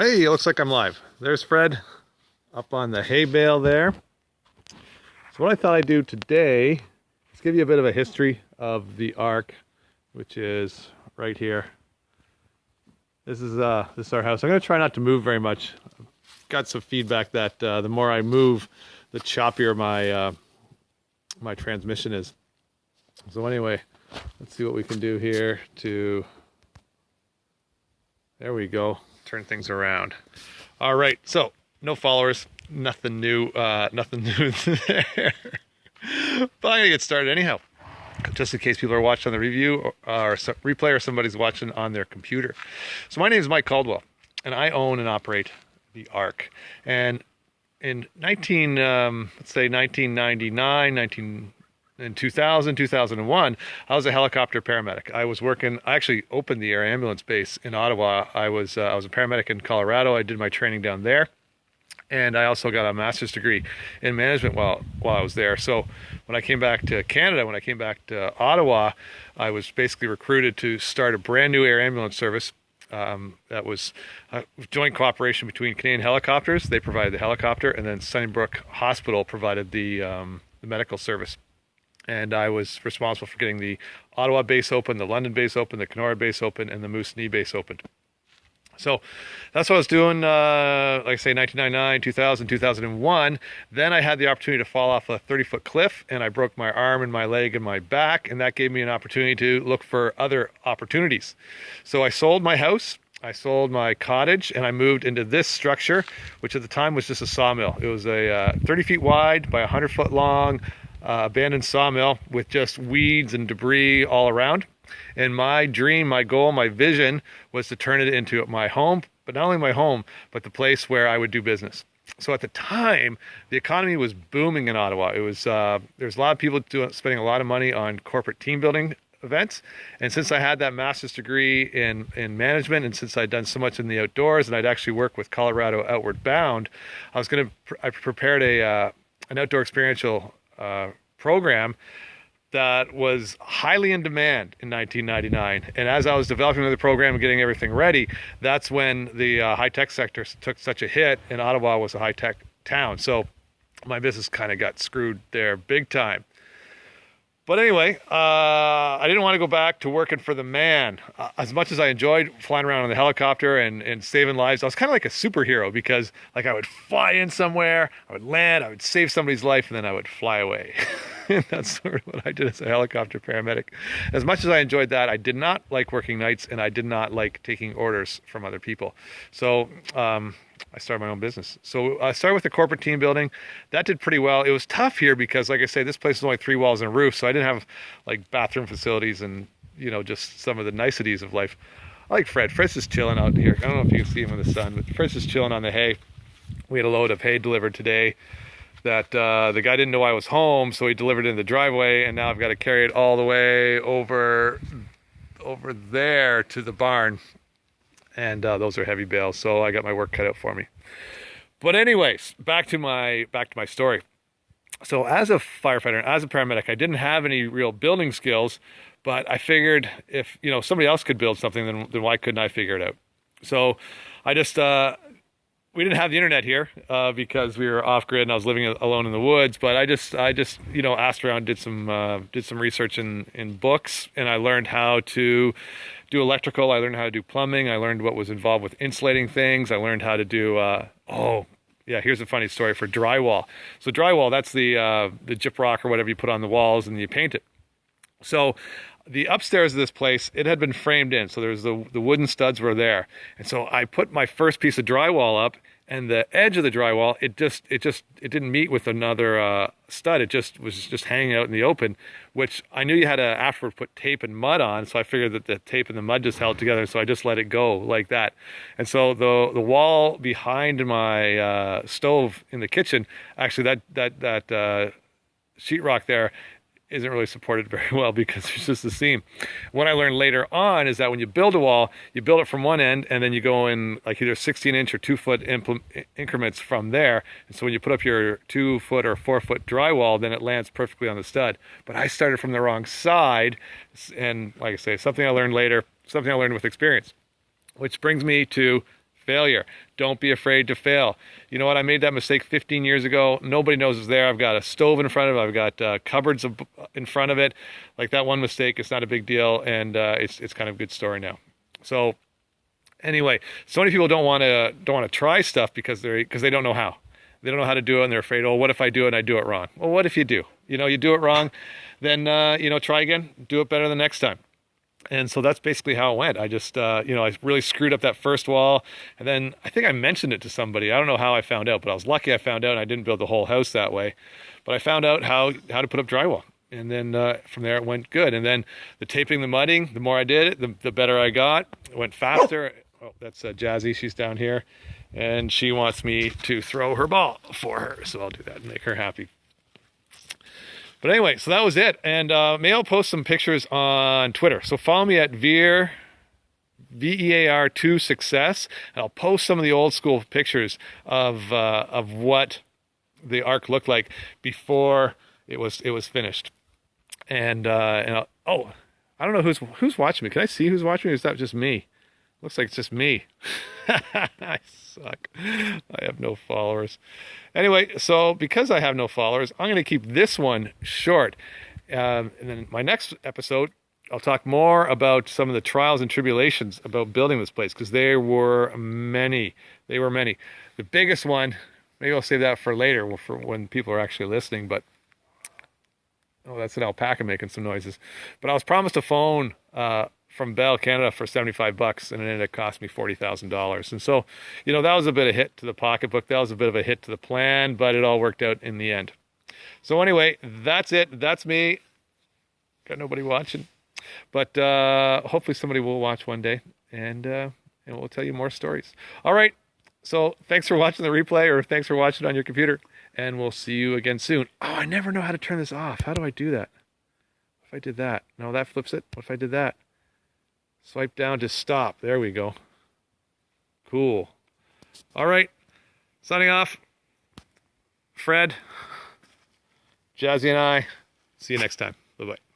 Hey, it looks like I'm live. There's Fred up on the hay bale there. So what I thought I'd do today is give you a bit of a history of the Ark, which is right here. This is our house. I'm going to try not to move very much. I've got some feedback that the more I move, the choppier my transmission is. So anyway, let's see what we can do here to. There we go. Turn things around. All right, so no followers, nothing new there. But I'm gonna get started anyhow, just in case people are watching on the review or replay, or somebody's watching on their computer. So my name is Mike Caldwell, and I own and operate the Ark. And in 1999, in 2000, 2001, I was a helicopter paramedic. I actually opened the air ambulance base in Ottawa. I was a paramedic in Colorado. I did my training down there. And I also got a master's degree in management while I was there. So when I came back to Canada, when I came back to Ottawa, I was basically recruited to start a brand new air ambulance service. That was a joint cooperation between Canadian Helicopters. They provided the helicopter, and then Sunnybrook Hospital provided the medical service. And I was responsible for getting the Ottawa base open, the London base open, the Kenora base open, and the Moosonee base opened. So that's what I was doing, like I say, 1999, 2000, 2001. Then I had the opportunity to fall off a 30-foot cliff, and I broke my arm and my leg and my back, and that gave me an opportunity to look for other opportunities. So I sold my house, I sold my cottage, and I moved into this structure, which at the time was just a sawmill. It was a 30 feet wide by 100 foot long, abandoned sawmill with just weeds and debris all around. And my dream, my goal, my vision was to turn it into my home, but not only my home, but the place where I would do business. So at the time, the economy was booming in Ottawa. It was there's a lot of people spending a lot of money on corporate team building events. And since I had that master's degree in management, and since I'd done so much in the outdoors, and I'd actually worked with Colorado Outward Bound, I prepared an outdoor experiential program that was highly in demand in 1999. And as I was developing the program and getting everything ready, that's when the high-tech sector took such a hit, and Ottawa was a high-tech town. So my business kind of got screwed there big time. But anyway, I didn't want to go back to working for the man. As much as I enjoyed flying around on the helicopter and saving lives, I was kind of like a superhero, because like I would fly in somewhere, I would land, I would save somebody's life, and then I would fly away. And that's sort of what I did as a helicopter paramedic. As much as I enjoyed that, I did not like working nights, and I did not like taking orders from other people. So I started my own business. So I started with the corporate team building. That did pretty well. It was tough here because, like I say, this place is only 3 walls and a roof, so I didn't have like bathroom facilities and, just some of the niceties of life. I like Fred. Fred's just chilling out here. I don't know if you can see him in the sun, but Fred's just chilling on the hay. We had a load of hay delivered today that the guy didn't know I was home, so he delivered it in the driveway, and now I've got to carry it all the way over there to the barn. And those are heavy bales, so I got my work cut out for me. But anyways, back to my story. So as a firefighter, as a paramedic, I didn't have any real building skills, but I figured if somebody else could build something, then why couldn't I figure it out? So I just we didn't have the internet here because we were off grid and I was living alone in the woods. But I just asked around, did some research in books, and I learned how to do electrical. I learned how to do plumbing. I learned what was involved with insulating things. I learned how to do here's a funny story for drywall. So drywall, that's the gyprock or whatever you put on the walls and you paint it. So the upstairs of this place, it had been framed in, so there's the wooden studs were there, and so I put my first piece of drywall up, and the edge of the drywall, it didn't meet with another stud. It was just hanging out in the open, which I knew you had to afterward put tape and mud on, so I figured that the tape and the mud just held together, so I just let it go like that. And so the wall behind my stove in the kitchen, actually that sheetrock there isn't really supported very well because there's just a seam. What I learned later on is that when you build a wall, you build it from one end, and then you go in like either 16-inch or 2-foot increments from there. And so when you put up your 2-foot or 4-foot drywall, then it lands perfectly on the stud. But I started from the wrong side, and like I say, something I learned later, something I learned with experience. Which brings me to failure. Don't be afraid to fail. You know what? I made that mistake 15 years ago. Nobody knows it's there. I've got a stove in front of it. I've got cupboards in front of it. Like that one mistake, it's not a big deal, and it's kind of a good story now. So anyway, so many people don't want to try stuff because they don't know how. They don't know how to do it, and they're afraid, oh, what if I do it and I do it wrong? Well, what if you do? You do it wrong, then, try again, do it better the next time. And so that's basically how it went. I just, I really screwed up that first wall. And then I think I mentioned it to somebody. I don't know how I found out, but I was lucky I found out, and I didn't build the whole house that way. But I found out how to put up drywall. And then from there it went good. And then the taping, the mudding, the more I did it, the better I got. It went faster. Oh, that's Jazzy. She's down here. And she wants me to throw her ball for her. So I'll do that and make her happy. But anyway, so that was it. And maybe I'll post some pictures on Twitter. So follow me at Vear, VEAR2 Success. And I'll post some of the old school pictures of what the ark looked like before it was finished. And I don't know who's watching me. Can I see who's watching me? Or is that just me? Looks like it's just me. I suck. I have no followers. Anyway, so because I have no followers, I'm going to keep this one short. And then my next episode, I'll talk more about some of the trials and tribulations about building this place, because there were many. They were many. The biggest one, maybe I'll save that for later, for when people are actually listening, but oh, that's an alpaca making some noises. But I was promised a phone from Bell Canada for $75, and it ended up costing me $40,000. And so, that was a bit of a hit to the pocketbook. That was a bit of a hit to the plan, but it all worked out in the end. So anyway, that's it. That's me. Got nobody watching, but hopefully somebody will watch one day, and we'll tell you more stories. All right. So thanks for watching the replay, or thanks for watching on your computer, and we'll see you again soon. Oh, I never know how to turn this off. How do I do that? If I did that, no, that flips it. What if I did that? Swipe down to stop. There we go. Cool. All right. Signing off. Fred, Jazzy, and I. See you next time. Bye-bye.